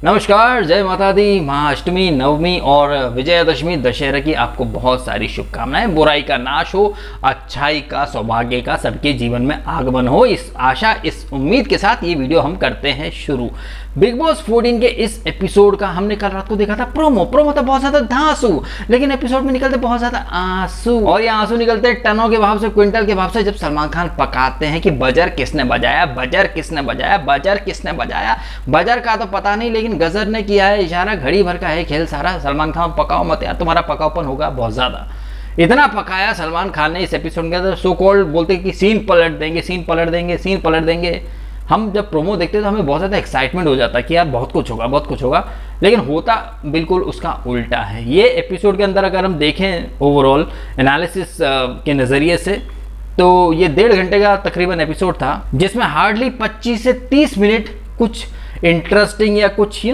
नमस्कार, जय माता दी। महाअष्टमी, नवमी और विजयादशमी दशहरा की आपको बहुत सारी शुभकामनाएं। बुराई का नाश हो, अच्छाई का, सौभाग्य का सबके जीवन में आगमन हो, इस आशा, इस उम्मीद के साथ ये वीडियो हम करते हैं शुरू। बिग बॉस 14 के इस एपिसोड का हमने कल रात को देखा था प्रोमो था बहुत ज्यादा धांसू, लेकिन एपिसोड में निकलते बहुत ज्यादा आंसू, और ये आंसू निकलते टनों के भाव से, क्विंटल के भाव से, जब सलमान खान पकाते हैं कि बजर किसने बजाया, बजर किसने बजाया, बजर किसने बजाया। बजर का तो पता नहीं, लेकिन गजर ने किया है इशारा। घड़ी भर का है खेल सारा। सलमान खान पकाओ मत यार, तुम्हारा पकाओपन होगा बहुत ज्यादा। इतना पकाया सलमान खान ने इस एपिसोड के अंदर, सो कॉल्ड बोलते कि सीन पलट देंगे, सीन पलट देंगे, सीन पलट देंगे। हम जब प्रोमो देखते हैं तो हमें बहुत ज़्यादा एक्साइटमेंट हो जाता है कि यार बहुत कुछ होगा, बहुत कुछ होगा, लेकिन होता बिल्कुल उसका उल्टा है। ये एपिसोड के अंदर अगर हम देखें ओवरऑल एनालिसिस के नज़रिए से, तो ये 1.5 घंटे का तकरीबन एपिसोड था, जिसमें हार्डली 25 से 30 मिनट कुछ इंटरेस्टिंग या कुछ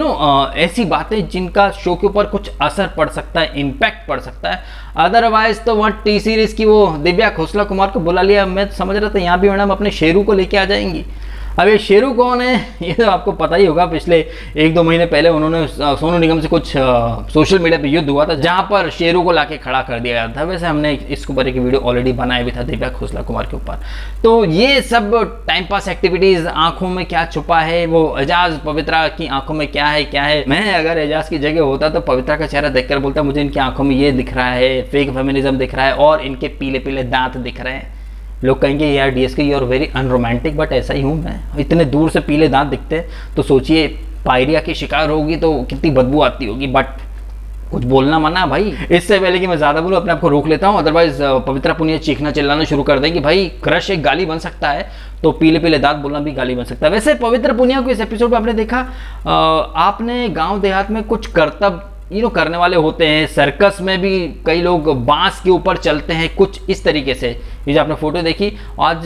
ऐसी बातें जिनका शो के ऊपर कुछ असर पड़ सकता है, इम्पैक्ट पड़ सकता है। अदरवाइज तो वहाँ टी सीरीज की वो दिव्या खोसला कुमार को बुला लिया। मैं समझ रहा था यहाँ भी मैडम अपने शेरू को लेके आ जाएंगी। अब ये शेरू कौन है ये तो आपको पता ही होगा। पिछले 1-2 महीने पहले उन्होंने सोनू निगम से कुछ सोशल मीडिया पे युद्ध हुआ था, जहां पर शेरू को लाके खड़ा कर दिया गया था। वैसे हमने इसके ऊपर एक वीडियो ऑलरेडी बनाया भी था दिव्या खोसला कुमार के ऊपर। तो ये सब टाइम पास एक्टिविटीज, आंखों में क्या छुपा है, वो एजाज पवित्रा की आंखों में क्या है। मैं अगर एजाज की जगह होता तो पवित्रा का चेहरा देखकर बोलता मुझे इनकी आंखों में ये दिख रहा है, फेक फेमिनिज्म दिख रहा है और इनके पीले पीले दांत दिख रहे हैं। लोग कहेंगे यार DSK you are very unromantic, but ऐसा ही हूँ मैं। इतने दूर से पीले दांत दिखते हैं तो सोचिए पायरिया की शिकार होगी तो कितनी बदबू आती होगी। बट कुछ बोलना मना भाई। इससे पहले कि मैं ज़्यादा बोलूँ अपने आप को रोक लेता हूँ, अदरवाइज पवित्रा पुनिया चीखना चिल्लाना शुरू कर दें कि भाई क्रश एक गाली बन सकता है, तो पीले पीले दांत बोलना भी गाली बन सकता है। वैसे पवित्रा पुनिया को इस एपिसोड में आपने देखा, आपने गाँव देहात में कुछ करतब करने वाले होते हैं। सर्कस में भी कई लोग बांस के ऊपर चलते हैं, कुछ इस तरीके से। ये जो आपने फोटो देखी, आज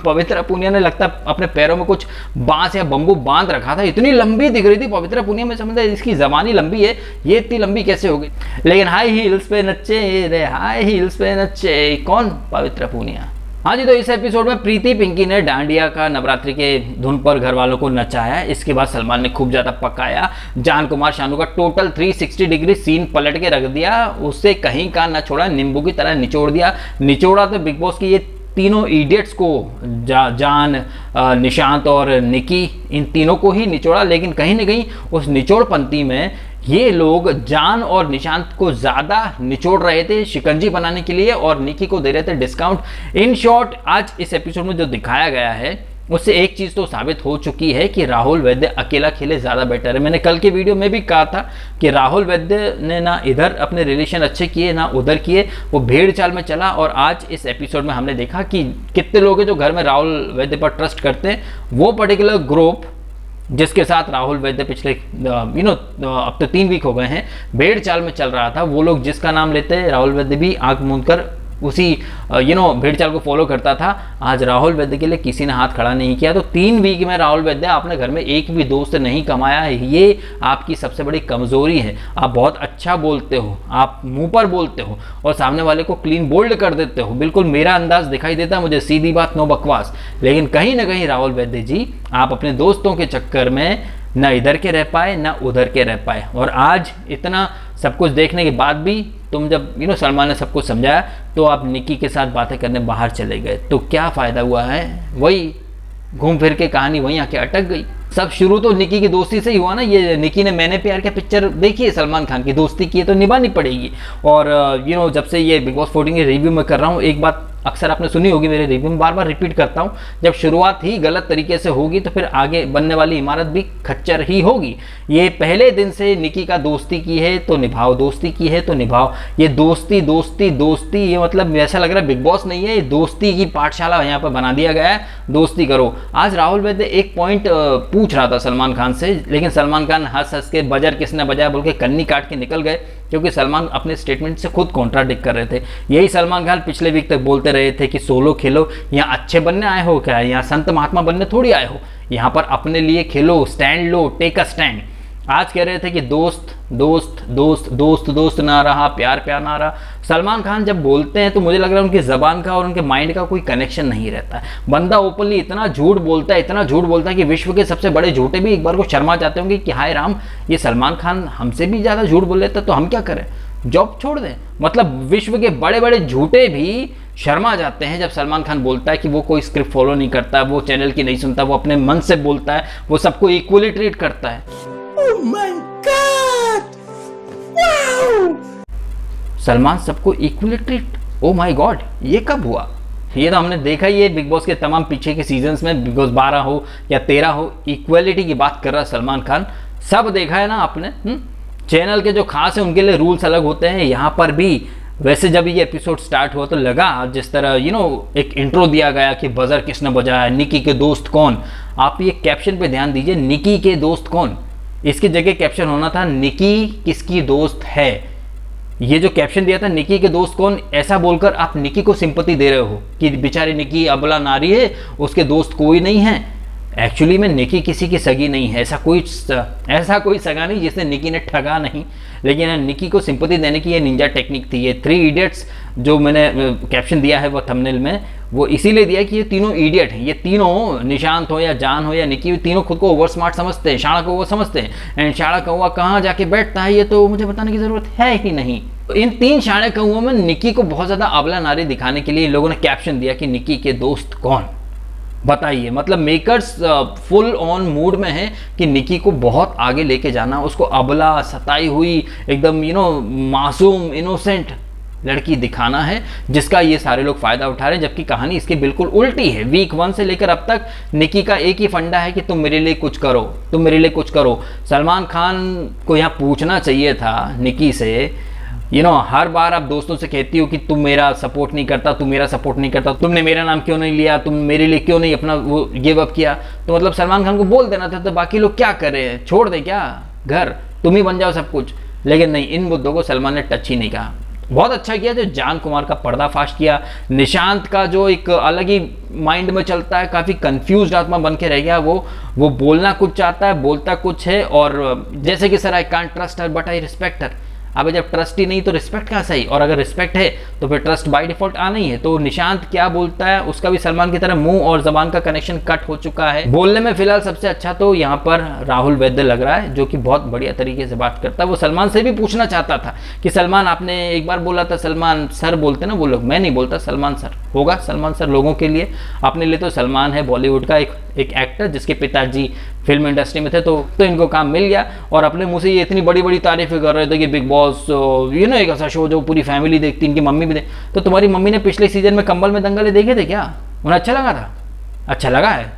पवित्रा पुनिया ने लगता है अपने पैरों में कुछ बांस या बम्बू बांध रखा था। इतनी लंबी दिख रही थी पवित्रा पुनिया, में समझ इसकी जबानी लंबी है, ये इतनी लंबी कैसे हो गई। लेकिन हाई हील्स पे नच्चे रे, हाई हील्स पे नच्चे, कौन? पवित्रा पुनिया। हाँ जी, तो इस एपिसोड में प्रीति पिंकी ने डांडिया का नवरात्रि के धुन पर घर वालों को नचाया। इसके बाद सलमान ने खूब ज्यादा पकाया। जान कुमार शानू का टोटल 360 डिग्री सीन पलट के रख दिया, उससे कहीं का न छोड़ा, नींबू की तरह निचोड़ दिया। निचोड़ा तो बिग बॉस की ये तीनों इडियट्स को, जान, निशांत और निकी, इन तीनों को ही निचोड़ा। लेकिन कहीं ना कहीं उस निचोड़पंथी में ये लोग जान और निशांत को ज़्यादा निचोड़ रहे थे शिकंजी बनाने के लिए, और निकी को दे रहे थे डिस्काउंट। इन शॉर्ट आज इस एपिसोड में जो दिखाया गया है उससे एक चीज़ तो साबित हो चुकी है कि राहुल वैद्य अकेला खेले ज़्यादा बेटर है। मैंने कल के वीडियो में भी कहा था कि राहुल वैद्य ने ना इधर अपने रिलेशन अच्छे किए ना उधर किए, वो भेड़ चाल में चला। और आज इस एपिसोड में हमने देखा कि कितने लोग हैं जो घर में राहुल वैद्य पर ट्रस्ट करते हैं। वो पर्टिकुलर ग्रुप जिसके साथ राहुल वैद्य पिछले अब तो 3 वीक हो गए हैं भेड़ चाल में चल रहा था, वो लोग जिसका नाम लेते हैं राहुल वैद्य भी आंख मूंद कर उसी भेड़ चाल को फॉलो करता था। आज राहुल वैद्य के लिए किसी ने हाथ खड़ा नहीं किया। तो 3 वीक में राहुल वैद्य आपने घर में एक भी दोस्त नहीं कमाया है, ये आपकी सबसे बड़ी कमजोरी है। आप बहुत अच्छा बोलते हो, आप मुंह पर बोलते हो और सामने वाले को क्लीन बोल्ड कर देते हो। बिल्कुल मेरा अंदाज दिखाई देता है मुझे, सीधी बात, नो बकवास। लेकिन कहीं ना कहीं राहुल वैद्य जी आप अपने दोस्तों के चक्कर में ना इधर के रह पाए ना उधर के रह पाए। और आज इतना सब कुछ देखने के बाद भी तुम जब सलमान ने सब कुछ समझाया तो आप निकी के साथ बातें करने बाहर चले गए, तो क्या फ़ायदा हुआ है? वही घूम फिर के कहानी वहीं आके अटक गई। सब शुरू तो निकी की दोस्ती से ही हुआ ना। ये निकी ने मैंने प्यार किया पिक्चर देखी है, सलमान खान की दोस्ती की है तो निभानी पड़ेगी। और जब से ये बिग बॉस 14 के रिव्यू में कर रहा हूँ, एक बात अक्सर आपने सुनी होगी मेरे रिव्यू में, बार बार रिपीट करता हूँ, जब शुरुआत ही गलत तरीके से होगी तो फिर आगे बनने वाली इमारत भी खच्चर ही होगी। ये पहले दिन से निकी का दोस्ती की है तो निभाओ, दोस्ती की है तो निभाओ। ये दोस्ती दोस्ती दोस्ती, ये मतलब ऐसा लग रहा है बिग बॉस नहीं है, ये दोस्ती की पाठशाला यहाँ पर बना दिया गया है। दोस्ती करो। आज राहुल वैद्य एक पॉइंट पूछ रहा था सलमान खान से, लेकिन सलमान खान हंस हंस के बजर किसने बजाया बोल के कन्नी काट के निकल गए, क्योंकि सलमान अपने स्टेटमेंट से खुद कॉन्ट्राडिक्ट कर रहे थे। यही सलमान खान पिछले वीक तक बोलते रहे थे कि सोलो खेलो, यहाँ अच्छे बनने आए हो क्या, यहाँ संत महात्मा बनने थोड़ी आए हो, यहाँ पर अपने लिए खेलो, स्टैंड लो, टेक अ स्टैंड। आज कह रहे थे कि दोस्त दोस्त दोस्त दोस्त दोस्त ना रहा, प्यार प्यार ना रहा। सलमान खान जब बोलते हैं तो मुझे लग रहा है उनकी ज़बान का और उनके माइंड का कोई कनेक्शन नहीं रहता है। बंदा ओपनली इतना झूठ बोलता है, इतना झूठ बोलता है कि विश्व के सबसे बड़े झूठे भी एक बार को शर्मा जाते होंगे कि हाय राम, ये सलमान खान हमसे भी ज़्यादा झूठ बोल लेता तो हम क्या करें, जॉब छोड़ दें। मतलब विश्व के बड़े बड़े झूठे भी शर्मा जाते हैं जब सलमान खान बोलता है कि वो कोई स्क्रिप्ट फॉलो नहीं करता, वो चैनल की नहीं सुनता, वो अपने मन से बोलता है, वो सबको इक्वली ट्रीट करता है। Oh my God! Wow! Salman सबको equally treat, oh my God, ये कब हुआ? ये तो हमने देखा ही है बिग बॉस के तमाम पीछे के सीजन्स में, बिग बॉस 12 हो या 13 हो, इक्वलिटी की बात कर रहा है सलमान खान। सब देखा है ना आपने। चैनल के जो खास है उनके लिए रूल्स अलग होते हैं, यहाँ पर भी। वैसे जब ये एपिसोड स्टार्ट हुआ तो लगा जिस तरह एक इंट्रो दिया गया कि बजर किसने बजाया, निकी के दोस्त कौन। आप ये कैप्शन पे ध्यान दीजिए, निकी के दोस्त कौन, इसकी जगह कैप्शन होना था निकी किसकी दोस्त है। ये जो कैप्शन दिया था निकी के दोस्त कौन, ऐसा बोलकर आप निकी को सिंपैथी दे रहे हो कि बेचारी निकी अबला नारी है, उसके दोस्त कोई नहीं है। एक्चुअली में निकी किसी की सगी नहीं है, ऐसा कोई सगा नहीं जिसने निकी ने ठगा नहीं। लेकिन निकी को सिंपैथी देने की ये निंजा टेक्निक थी। ये 3 इडियट्स जो मैंने कैप्शन दिया है वो थंबनेल में, वो इसीलिए दिया कि ये तीनों इडियट हैं। ये तीनों, निशांत हो या जान हो या निकी, तीनों खुद को ओवर स्मार्ट समझते हैं, शाणा कौवा समझते हैं। एंड शाणा कौवा कहाँ जाके बैठता है ये तो मुझे बताने की जरूरत है ही नहीं। तो इन 3 शाणे कौवों में निकी को बहुत ज़्यादा अबला नारी दिखाने के लिए इन लोगों ने कैप्शन दिया कि निकी के दोस्त कौन। बताइए, मतलब मेकर्स फुल ऑन मूड में है कि निकी को बहुत आगे लेके जाना, उसको अबला, सताई हुई, एकदम मासूम इनोसेंट लड़की दिखाना है, जिसका ये सारे लोग फायदा उठा रहे हैं। जबकि कहानी इसकी बिल्कुल उल्टी है। वीक 1 से लेकर अब तक निकी का एक ही फंडा है कि तुम मेरे लिए कुछ करो, तुम मेरे लिए कुछ करो। सलमान खान को यहाँ पूछना चाहिए था निकी से, हर बार आप दोस्तों से कहती हो कि तुम मेरा सपोर्ट नहीं करता, तुम मेरा सपोर्ट नहीं करता, तुमने मेरा नाम क्यों नहीं लिया, तुम मेरे लिए क्यों नहीं अपना वो गिव अप किया। तो मतलब सलमान खान को बोल देना था, तो बाकी लोग क्या कर रहे हैं, छोड़ दे क्या घर, तुम ही बन जाओ सब कुछ। लेकिन नहीं, इन मुद्दों को सलमान ने टच ही नहीं कहा। बहुत अच्छा किया जो जान कुमार का पर्दाफाश किया। निशांत का जो एक अलग ही माइंड में चलता है, काफ़ी कंफ्यूज्ड आत्मा बन के रह गया। वो बोलना कुछ चाहता है, बोलता कुछ है। और जैसे कि sir, I can't trust her but I respect her. अब जब ट्रस्ट ही नहीं तो रिस्पेक्ट कहाँ सही, और अगर रिस्पेक्ट है तो फिर ट्रस्ट बाय डिफॉल्ट आना ही है। तो निशांत क्या बोलता है उसका भी सलमान की तरह मुंह और जबान का कनेक्शन कट हो चुका है। बोलने में फिलहाल सबसे अच्छा तो यहाँ पर राहुल वैद्य लग रहा है, जो कि बहुत बढ़िया तरीके से बात करता है। वो सलमान से भी पूछना चाहता था कि सलमान, आपने एक बार बोला था सलमान सर बोलते ना वो लोग, मैं नहीं बोलता, सलमान सर होगा। सलमान सर लोगों के लिए, अपने लिए तो सलमान है बॉलीवुड का एक एक्टर जिसके पिताजी फिल्म इंडस्ट्री में थे, तो इनको काम मिल गया। और अपने मुंह से ये इतनी बड़ी बड़ी तारीफें कर रहे थे कि बिग बॉस एक ऐसा शो जो पूरी फैमिली देखती, इनकी मम्मी भी देख। तो तुम्हारी मम्मी ने पिछले सीजन में कंबल में दंगल देखे थे क्या? उन्हें अच्छा लगा था? अच्छा लगा है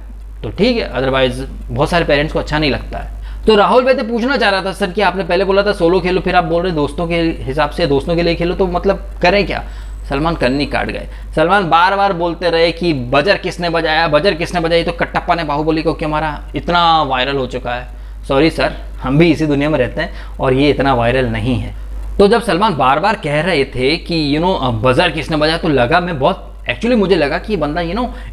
तो ठीक है, अदरवाइज बहुत सारे पेरेंट्स को अच्छा नहीं लगता है। तो राहुल वैसे पूछना चाह रहा था सर कि आपने पहले बोला था सोलो खेलो, फिर आप बोल रहे दोस्तों के हिसाब से दोस्तों के लिए खेलो, तो मतलब करें क्या? सलमान कन्नी काट गए। सलमान बार बार बोलते रहे कि बजर किसने बजाया, बजर किसने बजाई, तो कट्टप्पा ने बाहुबली को क्यों मारा, इतना वायरल हो चुका है। सॉरी सर, हम भी इसी दुनिया में रहते हैं और ये इतना वायरल नहीं है। तो जब सलमान बार बार कह रहे थे कि बजर किसने बजाया, तो लगा मैं बहुत एक्चुअली मुझे लगा कि ये बंदा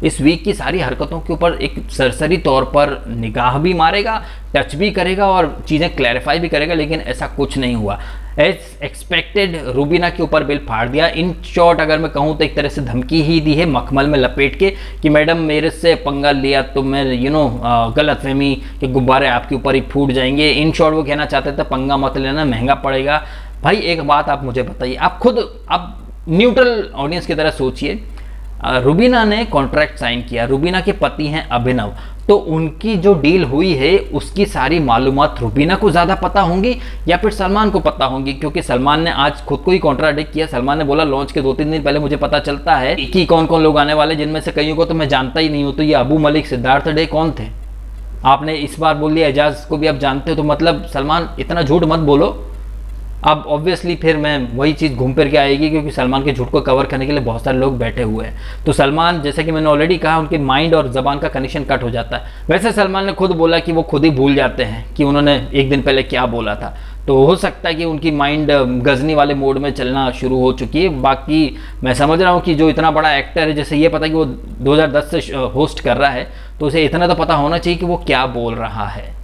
इस वीक की सारी हरकतों के ऊपर एक सरसरी तौर पर निगाह भी मारेगा, टच भी करेगा और चीज़ें क्लैरिफाई भी करेगा, लेकिन ऐसा कुछ नहीं हुआ। एज एक्सपेक्टेड रूबीना के ऊपर बिल फाड़ दिया। इन शॉर्ट अगर मैं कहूँ तो एक तरह से धमकी ही दी है मखमल में लपेट के कि मैडम मेरे से पंगा लिया तो मैं गलतफहमी के गुब्बारे आपके ऊपर ही फूट जाएंगे। इन शॉर्ट वो कहना चाहते थे पंगा मत लेना, महंगा पड़ेगा। भाई एक बात आप मुझे बताइए, आप खुद आप न्यूट्रल ऑडियंस की तरह सोचिए। रूबीना ने कॉन्ट्रैक्ट साइन किया, रूबीना के पति हैं अभिनव, तो उनकी जो डील हुई है उसकी सारी मालूमात रूबीना को ज़्यादा पता होंगी या फिर सलमान को पता होंगी? क्योंकि सलमान ने आज खुद को ही कॉन्ट्राडिक्ट किया। सलमान ने बोला लॉन्च के 2-3 दिन पहले मुझे पता चलता है कि कौन कौन लोग आने वाले, जिनमें से कईयों को तो मैं जानता ही नहीं हूँ। तो ये अबू मलिक, सिद्धार्थ डे कौन थे? आपने इस बार बोल दिया एजाज को भी आप जानते हो, तो मतलब सलमान इतना झूठ मत बोलो। अब ऑब्वियसली फिर मैं वही चीज़ घूम फिर के आएगी, क्योंकि सलमान के झूठ को कवर करने के लिए बहुत सारे लोग बैठे हुए हैं। तो सलमान, जैसे कि मैंने ऑलरेडी कहा, उनके माइंड और ज़बान का कनेक्शन कट हो जाता है। वैसे सलमान ने खुद बोला कि वो खुद ही भूल जाते हैं कि उन्होंने एक दिन पहले क्या बोला था। तो हो सकता है कि उनकी माइंड गजनी वाले मोड में चलना शुरू हो चुकी है। बाकी मैं समझ रहा हूँ कि जो इतना बड़ा एक्टर है, जैसे ये पता है कि वो 2010 से होस्ट कर रहा है, तो उसे इतना तो पता होना चाहिए कि वो क्या बोल रहा है।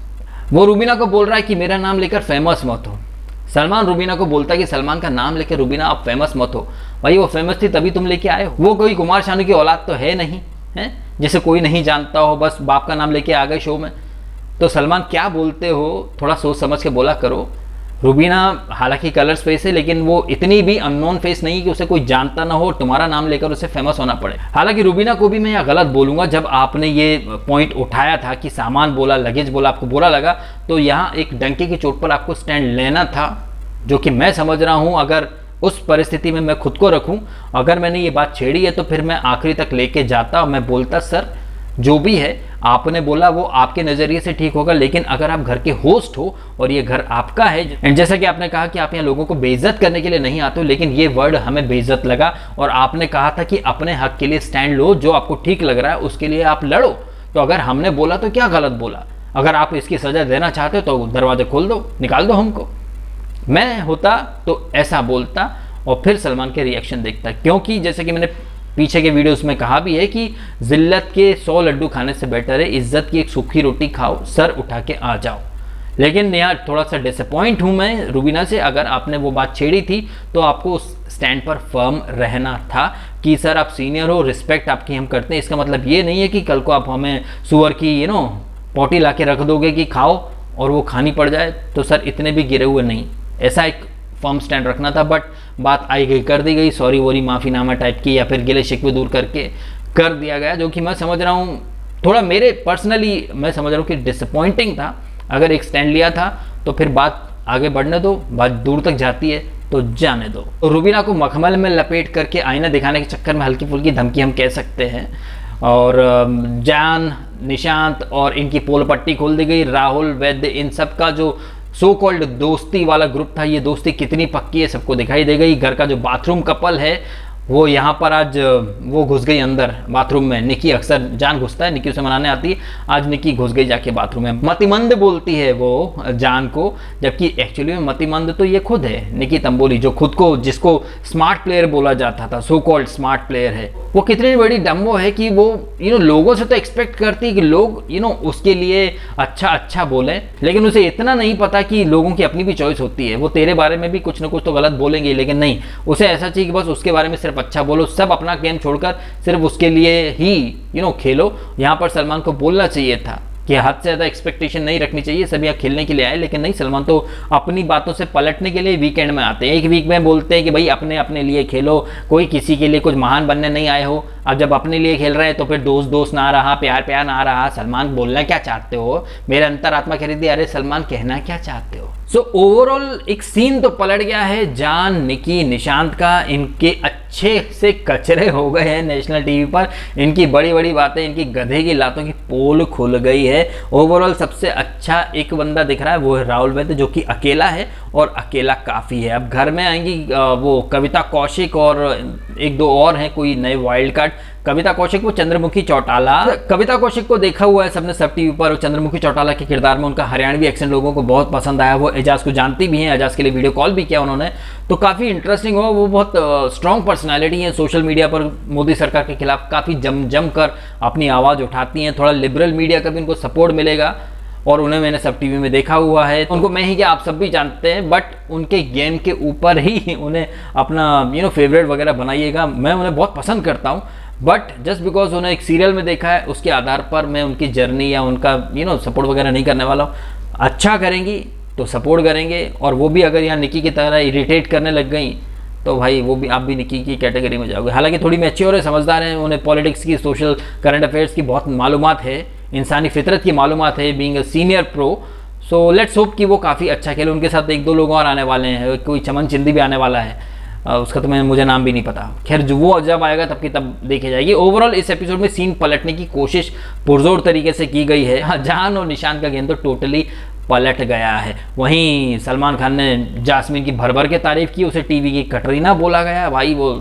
वो रूबीना को बोल रहा है कि मेरा नाम लेकर फेमस मत हो। सलमान रूबीना को बोलता है कि सलमान का नाम लेकर रूबीना आप फेमस मत हो। भाई वो फेमस थी तभी तुम लेके आए हो। वो कोई कुमार शानू की औलाद तो है नहीं, है जिसे कोई नहीं जानता हो, बस बाप का नाम लेके आ गए शो में। तो सलमान क्या बोलते हो, थोड़ा सोच समझ के बोला करो। रूबीना हालांकि कलर्स फेस है, लेकिन वो इतनी भी अननोन फेस नहीं कि उसे कोई जानता ना हो, तुम्हारा नाम लेकर उसे फेमस होना पड़े। हालांकि रूबीना को भी मैं यह गलत बोलूंगा, जब आपने ये पॉइंट उठाया था कि सामान बोला, लगेज बोला, आपको बुरा लगा, तो यहाँ एक डंके की चोट पर आपको स्टैंड लेना था, जो कि मैं समझ रहा हूँ अगर उस परिस्थिति में मैं खुद को रखूँ, अगर मैंने ये बात छेड़ी है तो फिर मैं आखिरी तक लेके जाता, मैं बोलता सर जो भी है आपने बोला वो आपके नज़रिए से ठीक होगा, लेकिन अगर आप घर के होस्ट हो और ये घर आपका है, एंड जैसा कि आपने कहा कि आप यहाँ लोगों को बेइज्जत करने के लिए नहीं आते हो, लेकिन ये वर्ड हमें बेइज्जत लगा और आपने कहा था कि अपने हक के लिए स्टैंड लो, जो आपको ठीक लग रहा है उसके लिए आप लड़ो। तो अगर हमने बोला तो क्या गलत बोला? अगर आप इसकी सज़ा देना चाहते हो तो दरवाजे खोल दो, निकाल दो हमको। मैं होता तो ऐसा बोलता और फिर सलमान के रिएक्शन देखता, क्योंकि जैसे कि मैंने पीछे के वीडियोस में कहा भी है कि जिल्लत के 100 लड्डू खाने से बेटर है इज्जत की एक सूखी रोटी खाओ, सर उठा के आ जाओ। लेकिन यार थोड़ा सा डिसअपॉइंट हूँ मैं रूबीना से, अगर आपने वो बात छेड़ी थी तो आपको उस स्टैंड पर फर्म रहना था कि सर आप सीनियर हो, रिस्पेक्ट आपकी हम करते हैं। इसका मतलब ये नहीं है कि कल को आप हमें सुअर की पोटी ला के रख दोगे कि खाओ और वो खानी पड़ जाए, तो सर इतने भी गिरे हुए नहीं, ऐसा एक फर्म स्टैंड रखना था। बट बात आई गई कर दी गई, सॉरी वोरी माफ़ीनामा टाइप की या फिर गिले शिकवे दूर करके कर दिया गया, जो कि मैं समझ रहा हूँ थोड़ा मेरे पर्सनली मैं समझ रहा हूँ कि डिसअपॉइंटिंग था। अगर एक स्टैंड लिया था तो फिर बात आगे बढ़ने दो, बात दूर तक जाती है तो जाने दो। रूबीना को मखमल में लपेट करके आईना दिखाने के चक्कर में हल्की फुल्की धमकी हम कह सकते हैं, और जान, निशांत और इनकी पोल पट्टी खोल दी गई। राहुल, वैद्य, इन सब का जो सो कॉल्ड दोस्ती वाला ग्रुप था, ये दोस्ती कितनी पक्की है सबको दिखाई दे गई। घर का जो बाथरूम कपल है वो यहाँ पर आज वो घुस गई अंदर बाथरूम में। निकी अक्सर जान घुसता है, निकी उसे मनाने आती है, आज निकी घुस गई जाके बाथरूम में। मतिमंद बोलती है वो जान को, जबकि एक्चुअली में मतिमंद तो ये खुद है निकी तंबोली, जो खुद को जिसको स्मार्ट प्लेयर बोला जाता था, सो कॉल्ड स्मार्ट प्लेयर है। वो कितनी बड़ी डम्बो है कि वो लोगों से तो एक्सपेक्ट करती है कि लोग उसके लिए अच्छा बोलें, लेकिन उसे इतना नहीं पता कि लोगों की अपनी भी चॉइस होती है। वो तेरे बारे में भी कुछ ना कुछ तो गलत बोलेंगे, लेकिन नहीं, उसे ऐसा चाहिए कि बस उसके बारे में सिर्फ अच्छा बोलो, सब अपना गेम छोड़कर सिर्फ उसके लिए ही खेलो। यहाँ पर सलमान को बोलना चाहिए था कि हद से ज़्यादा एक्सपेक्टेशन नहीं रखनी चाहिए, सभी यहाँ खेलने के लिए आए, लेकिन नहीं, सलमान तो अपनी बातों से पलटने के लिए वीकेंड में आते हैं। एक वीक में बोलते हैं कि भाई अपने अपने लिए खेलो, कोई किसी के लिए कुछ महान बनने नहीं आए हो। अब जब अपने लिए खेल रहे हैं तो फिर दोस्त ना रहा, प्यार ना रहा। सलमान बोलना क्या चाहते हो? मेरे अंतरात्मा कह रही थी अरे सलमान कहना क्या चाहते हो? सो ओवरऑल एक सीन तो पलट गया है जान, निकी, निशांत का। इनके अच्छे से कचरे हो गए हैं नेशनल टीवी पर, इनकी बड़ी बड़ी बातें, इनकी गधे की लातों की पोल खुल गई है। ओवरऑल सबसे अच्छा एक बंदा दिख रहा है, वो है राहुल वैद्य, जो कि अकेला है और अकेला काफ़ी है। अब घर में आएंगी वो कविता कौशिक और एक दो और हैं कोई नए वाइल्ड कार्ड। कविता कौशिक वो चंद्रमुखी चौटाला, कविता कौशिक को देखा हुआ है सबने सब टीवी पर, चंद्रमुखी चौटाला के किरदार में उनका हरियाणवी एक्सेंट लोगों को बहुत पसंद आया। वो एजाज को जानती भी हैं, एजाज के लिए वीडियो कॉल भी किया उन्होंने, तो काफ़ी इंटरेस्टिंग हो। वो बहुत स्ट्रॉन्ग पर्सनैलिटी है, सोशल मीडिया पर मोदी सरकार के खिलाफ काफ़ी जम कर अपनी आवाज़ उठाती हैं। थोड़ा लिबरल मीडिया का भी उनको सपोर्ट मिलेगा और उन्हें मैंने सब टीवी में देखा हुआ है। उनको मैं ही क्या आप सब भी जानते हैं, बट उनके गेम के ऊपर ही उन्हें अपना फेवरेट वगैरह बनाइएगा। मैं उन्हें बहुत पसंद करता हूँ, बट जस्ट बिकॉज उन्हें एक सीरियल में देखा है उसके आधार पर मैं उनकी जर्नी या उनका सपोर्ट वगैरह नहीं करने वाला हूँ। अच्छा करेंगी तो सपोर्ट करेंगे, और वो भी अगर यहाँ निकी की तरह इरिटेट करने लग गई तो भाई वो भी आप भी निकी की कैटेगरी में जाओगे। हालांकि थोड़ी मैच्योर है, समझदार हैं, उन्हें पॉलिटिक्स की, सोशल करंट अफेयर्स की बहुत मालूमात है, इंसानी फितरत की मालूमात है, being a senior pro. So let's hope कि वो काफ़ी अच्छा खेले। उनके साथ एक दो लोग और आने वाले हैं, कोई चमन चिंदी भी आने वाला है, उसका तो मुझे नाम भी नहीं पता। खैर जो वो जब आएगा तब की तब देखे जाएगी। ओवरऑल इस एपिसोड में सीन पलटने की कोशिश पुरजोर तरीके से की गई है। हाँ, जान और निशांत का गेम तो टोटली पलट गया है। वहीं सलमान खान ने जास्मीन की भर के तारीफ की, उसे टीवी की कटरीना बोला गया। भाई वो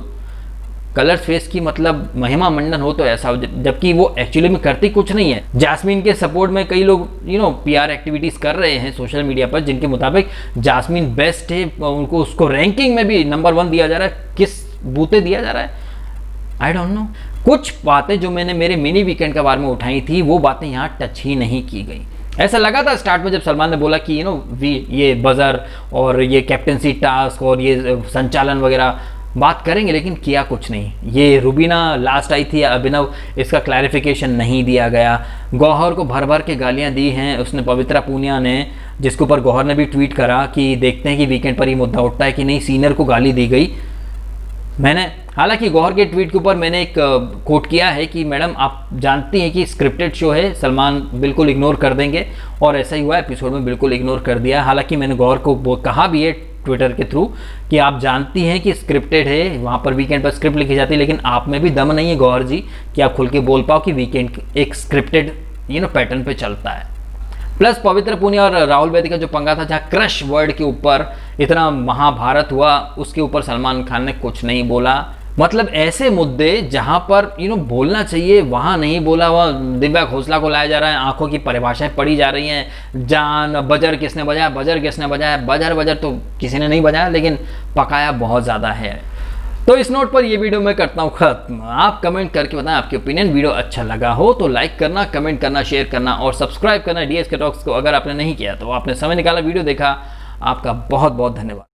कलर फेस की मतलब महिमा मंडन हो तो ऐसा, जबकि वो एक्चुअली में करती कुछ नहीं है। जास्मीन के सपोर्ट में कई लोग पीआर एक्टिविटीज़ कर रहे हैं सोशल मीडिया पर, जिनके मुताबिक जास्मीन बेस्ट है, उनको उसको रैंकिंग में भी नंबर 1 दिया जा रहा है। किस बूते दिया जा रहा है आई डोंट नो। कुछ बातें जो मैंने मेरे मिनी वीकेंड के बारे में उठाई थी वो बातें यहाँ टच ही नहीं की गई। ऐसा लगा था स्टार्ट में जब सलमान ने बोला कि ये बजर और ये कैप्टेंसी टास्क और ये संचालन वगैरह बात करेंगे, लेकिन किया कुछ नहीं। ये रुबीना लास्ट आई थी, अभिनव, इसका क्लैरिफिकेशन नहीं दिया गया। गौहर को भर भर के गालियां दी हैं उसने, पवित्रा पूनिया ने, जिसके ऊपर गौहर ने भी ट्वीट करा कि देखते हैं कि वीकेंड पर ये मुद्दा उठता है कि नहीं। सीनियर को गाली दी गई। मैंने हालांकि गौहर के ट्वीट के ऊपर मैंने एक कोट किया है कि मैडम आप जानती हैं कि स्क्रिप्टेड शो है, सलमान बिल्कुल इग्नोर कर देंगे, और ऐसा ही हुआ, एपिसोड में बिल्कुल इग्नोर कर दिया। हालांकि मैंने गौहर को कहा भी है ट्विटर के थ्रू कि आप जानती हैं कि स्क्रिप्टेड है, वहाँ पर वीकेंड पर स्क्रिप्ट लिखी जाती है, लेकिन आप में भी दम नहीं है गौहर जी कि आप खुल के बोल पाओ कि वीकेंड एक स्क्रिप्टेड पैटर्न पे चलता है। प्लस पवित्र पूनिया और राहुल वैदिक का जो पंगा था, जहाँ क्रश वर्ड के ऊपर इतना महाभारत हुआ, उसके ऊपर सलमान खान ने कुछ नहीं बोला। मतलब ऐसे मुद्दे जहां पर बोलना चाहिए वहां नहीं बोला। वह दिव्या खोसला को लाया जा रहा है, आंखों की परिभाषाएं पढ़ी जा रही हैं, जान बजर किसने बजाया, बजर किसने बजाया, बजर तो किसी ने नहीं बजाया, लेकिन पकाया बहुत ज़्यादा है। तो इस नोट पर ये वीडियो मैं करता हूँ खत्म। आप कमेंट करके बताएं आपकी ओपिनियन। वीडियो अच्छा लगा हो तो लाइक करना, कमेंट करना, शेयर करना और सब्सक्राइब करना DSK टॉक्स को अगर आपने नहीं किया तो आपने समय निकाला, वीडियो देखा, आपका बहुत बहुत धन्यवाद।